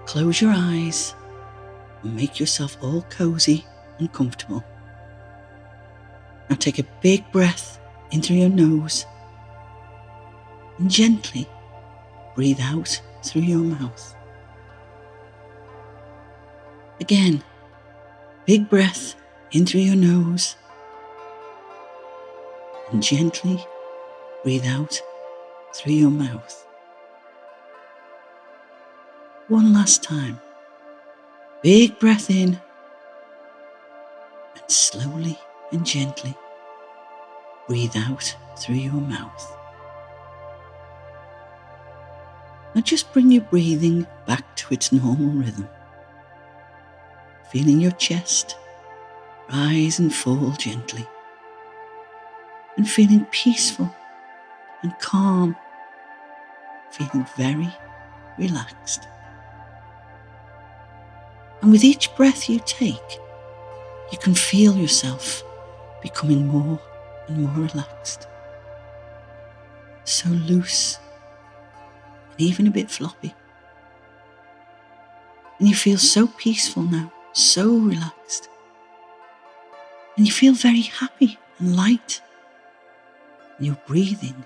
Close your eyes and make yourself all cozy and comfortable. Now take a big breath in through your nose and gently breathe out through your mouth. Again, big breath in through your nose and gently breathe out through your mouth. One last time. Big breath in and slowly and gently breathe out through your mouth. Now just bring your breathing back to its normal rhythm. Feeling your chest rise and fall gently. And feeling peaceful and calm. Feeling very relaxed. And with each breath you take, you can feel yourself becoming more and more relaxed. So loose and even a bit floppy. And you feel so peaceful now, so relaxed. And you feel very happy and light. And your breathing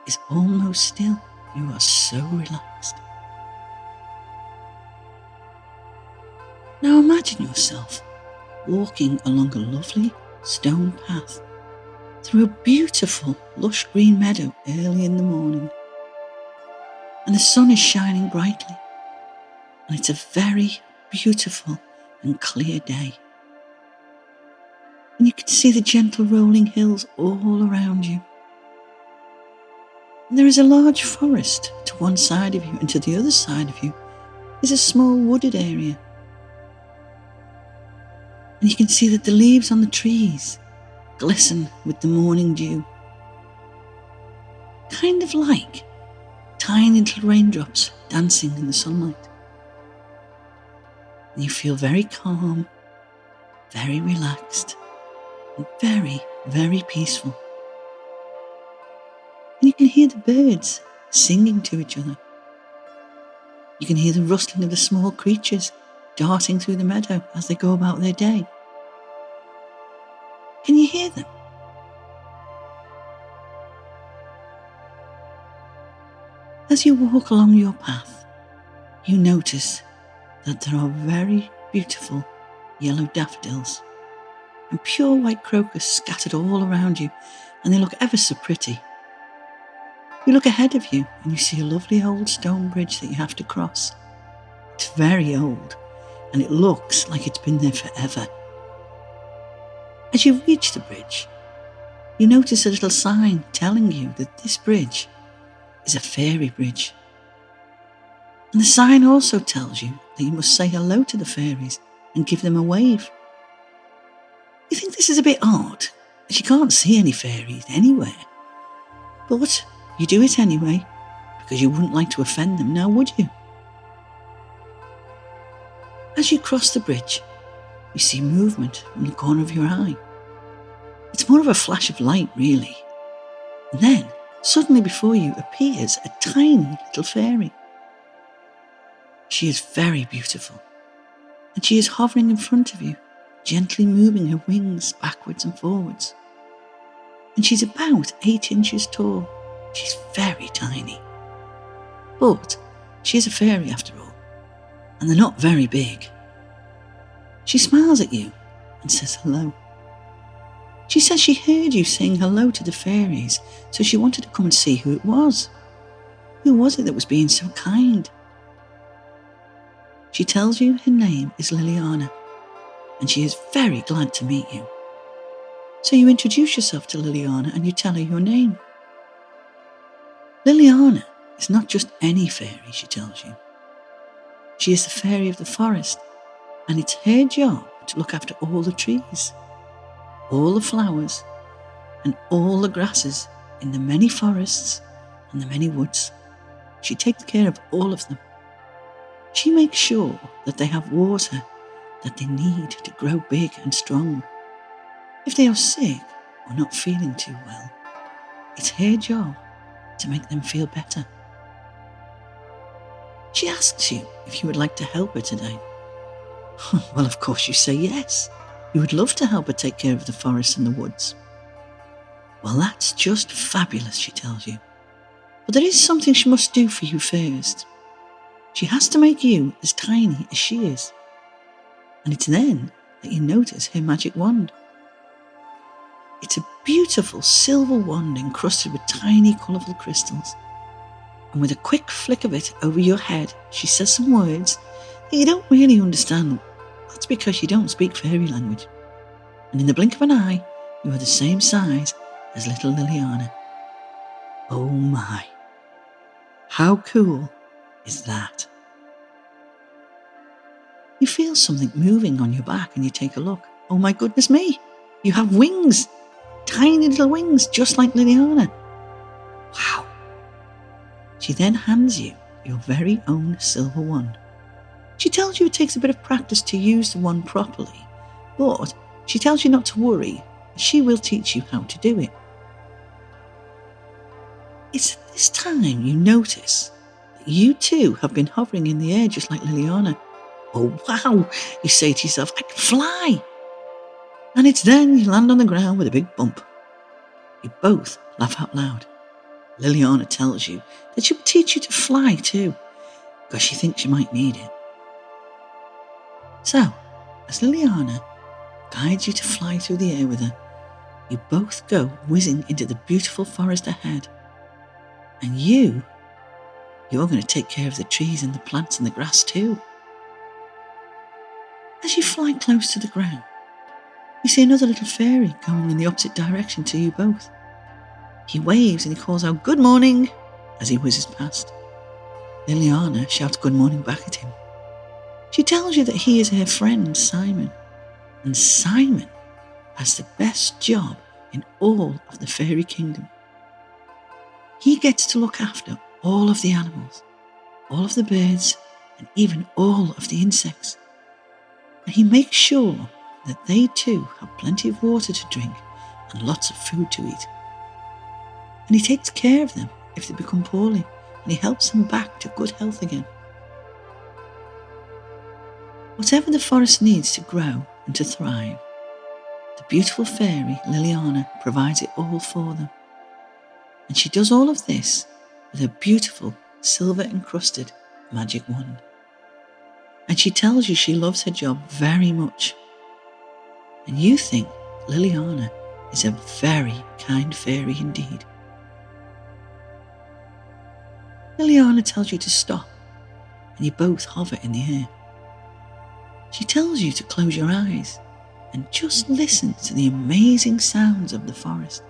is almost still. You are so relaxed. Now imagine yourself walking along a lovely stone path through a beautiful lush green meadow early in the morning. And the sun is shining brightly. And it's a very beautiful and clear day. And you can see the gentle rolling hills all around you. And there is a large forest to one side of you, and to the other side of you is a small wooded area. And you can see that the leaves on the trees glisten with the morning dew. Kind of like tiny little raindrops dancing in the sunlight. And you feel very calm, very relaxed, and very, very peaceful. And you can hear the birds singing to each other. You can hear the rustling of the small creatures darting through the meadow as they go about their day. Can you hear them? As you walk along your path, you notice that there are very beautiful yellow daffodils and pure white crocus scattered all around you, and they look ever so pretty. You look ahead of you and you see a lovely old stone bridge that you have to cross. It's very old and it looks like it's been there forever. As you reach the bridge, you notice a little sign telling you that this bridge is a fairy bridge. And the sign also tells you that you must say hello to the fairies and give them a wave. You think this is a bit odd, as you can't see any fairies anywhere. But you do it anyway, because you wouldn't like to offend them, now would you? As you cross the bridge, you see movement from the corner of your eye. It's more of a flash of light, really. And then, suddenly before you appears a tiny little fairy. She is very beautiful, and she is hovering in front of you, gently moving her wings backwards and forwards. And she's about 8 inches tall. She's very tiny. But she is a fairy after all, and they're not very big. She smiles at you and says hello. She says she heard you saying hello to the fairies, so she wanted to come and see who it was. Who was it that was being so kind? She tells you her name is Lilyana, and she is very glad to meet you. So you introduce yourself to Lilyana and you tell her your name. Lilyana is not just any fairy, she tells you. She is the fairy of the forest, and it's her job to look after all the trees, all the flowers, and all the grasses in the many forests and the many woods. She takes care of all of them. She makes sure that they have water that they need to grow big and strong. If they are sick or not feeling too well, it's her job to make them feel better. She asks you if you would like to help her today. Well, of course you say yes. You would love to help her take care of the forest and the woods. Well, that's just fabulous, she tells you. But there is something she must do for you first. She has to make you as tiny as she is. And it's then that you notice her magic wand. It's a beautiful silver wand encrusted with tiny colourful crystals. And with a quick flick of it over your head, she says some words that you don't really understand. That's because you don't speak fairy language. And in the blink of an eye, you are the same size as little Lilyana. Oh my! How cool is that? You feel something moving on your back and you take a look. Oh my goodness me! You have wings! Tiny little wings, just like Lilyana. Wow! She then hands you your very own silver wand. She tells you it takes a bit of practice to use the wand properly, but she tells you not to worry. She will teach you how to do it. It's at this time you notice that you too have been hovering in the air just like Lilyana. Oh wow, you say to yourself, I can fly. And it's then you land on the ground with a big bump. You both laugh out loud. Lilyana tells you that she will teach you to fly too, because she thinks you might need it. So, as Lilyana guides you to fly through the air with her, you both go whizzing into the beautiful forest ahead. And you're going to take care of the trees and the plants and the grass too. As you fly close to the ground, you see another little fairy going in the opposite direction to you both. He waves and he calls out, "Good morning," as he whizzes past. Lilyana shouts good morning back at him. She tells you that he is her friend Simon, and Simon has the best job in all of the fairy kingdom. He gets to look after all of the animals, all of the birds, and even all of the insects. And he makes sure that they too have plenty of water to drink and lots of food to eat. And he takes care of them if they become poorly, and he helps them back to good health again. Whatever the forest needs to grow and to thrive, the beautiful fairy Lilyana provides it all for them. And she does all of this with her beautiful silver encrusted magic wand. And she tells you she loves her job very much. And you think Lilyana is a very kind fairy indeed. Lilyana tells you to stop, and you both hover in the air. She tells you to close your eyes and just listen to the amazing sounds of the forest.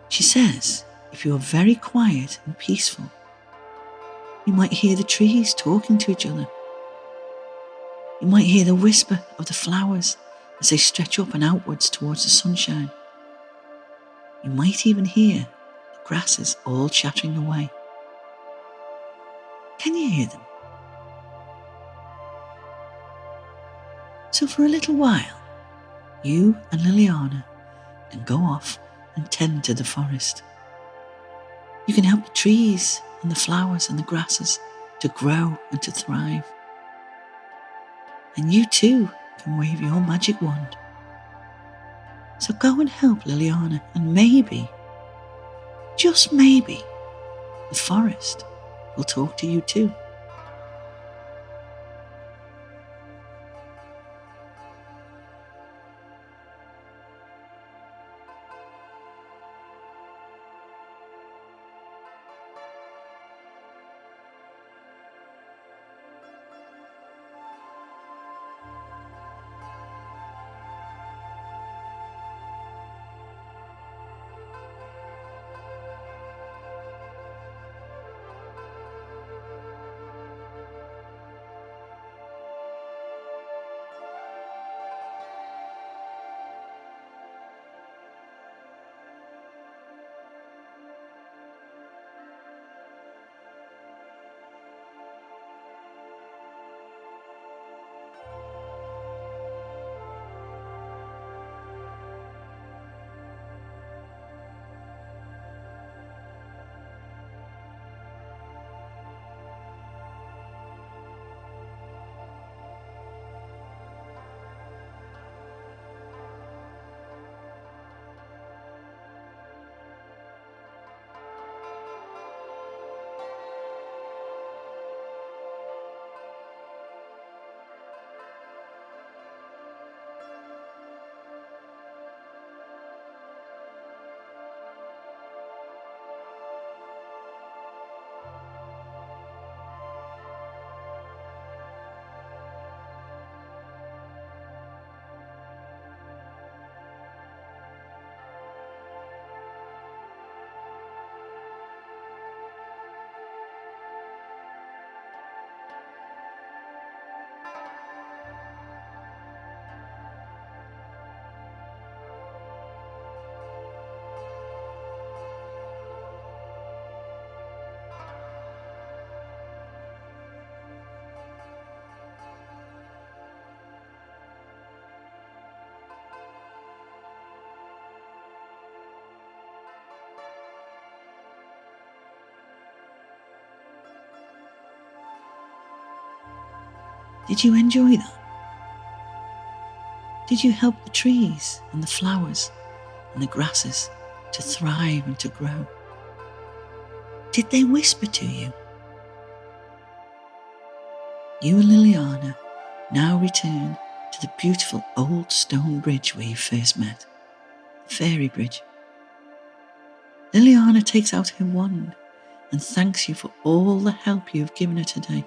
She says if you are very quiet and peaceful, you might hear the trees talking to each other. You might hear the whisper of the flowers as they stretch up and outwards towards the sunshine. You might even hear the grasses all chattering away. Can you hear them? So for a little while, you and Lilyana can go off and tend to the forest. You can help the trees and the flowers and the grasses to grow and to thrive. And you too can wave your magic wand. So go and help Lilyana, and maybe, just maybe, the forest will talk to you too. Did you enjoy that? Did you help the trees and the flowers and the grasses to thrive and to grow? Did they whisper to you? You and Lilyana now return to the beautiful old stone bridge where you first met, the fairy bridge. Lilyana takes out her wand and thanks you for all the help you have given her today.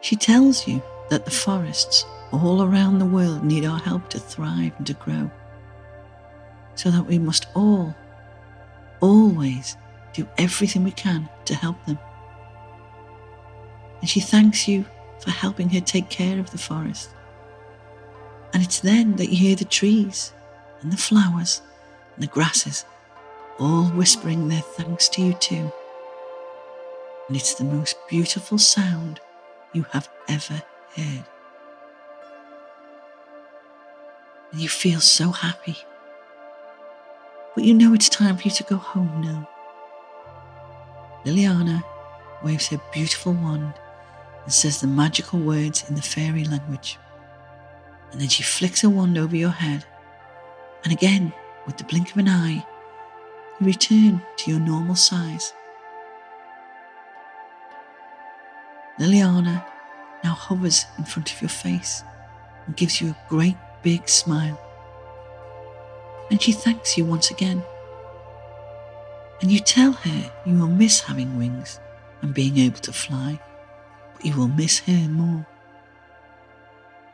She tells you that the forests all around the world need our help to thrive and to grow, so that we must all, always do everything we can to help them. And she thanks you for helping her take care of the forest. And it's then that you hear the trees and the flowers and the grasses all whispering their thanks to you too. And it's the most beautiful sound you have ever heard. And you feel so happy. But you know it's time for you to go home now. Lilyana waves her beautiful wand and says the magical words in the fairy language. And then she flicks her wand over your head, and again, with the blink of an eye, you return to your normal size. Lilyana now hovers in front of your face and gives you a great big smile. And she thanks you once again. And you tell her you will miss having wings and being able to fly, but you will miss her more.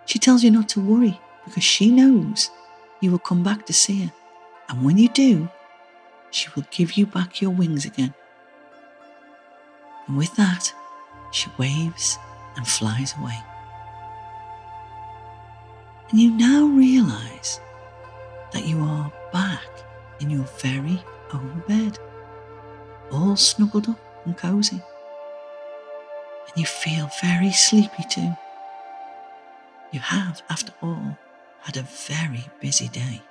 She tells you not to worry because she knows you will come back to see her. And when you do, she will give you back your wings again. And with that, she waves and flies away. And you now realise that you are back in your very own bed, all snuggled up and cosy. And you feel very sleepy too. You have, after all, had a very busy day.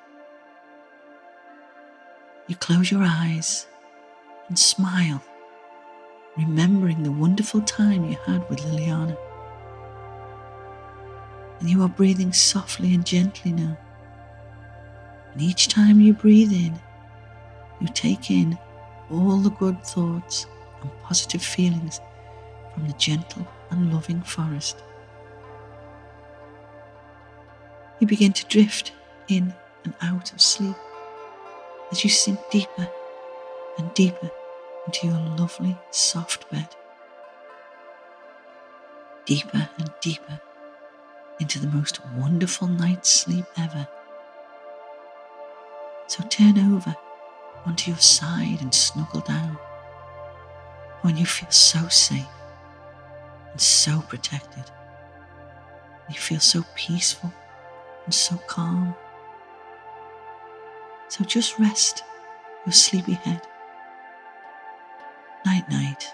You close your eyes and smile, remembering the wonderful time you had with Lilyana. And you are breathing softly and gently now. And each time you breathe in, you take in all the good thoughts and positive feelings from the gentle and loving forest. You begin to drift in and out of sleep as you sink deeper and deeper into your lovely soft bed. Deeper and deeper into the most wonderful night's sleep ever. So turn over onto your side and snuggle down when you feel so safe and so protected. You feel so peaceful and so calm. So just rest your sleepy head. Night night.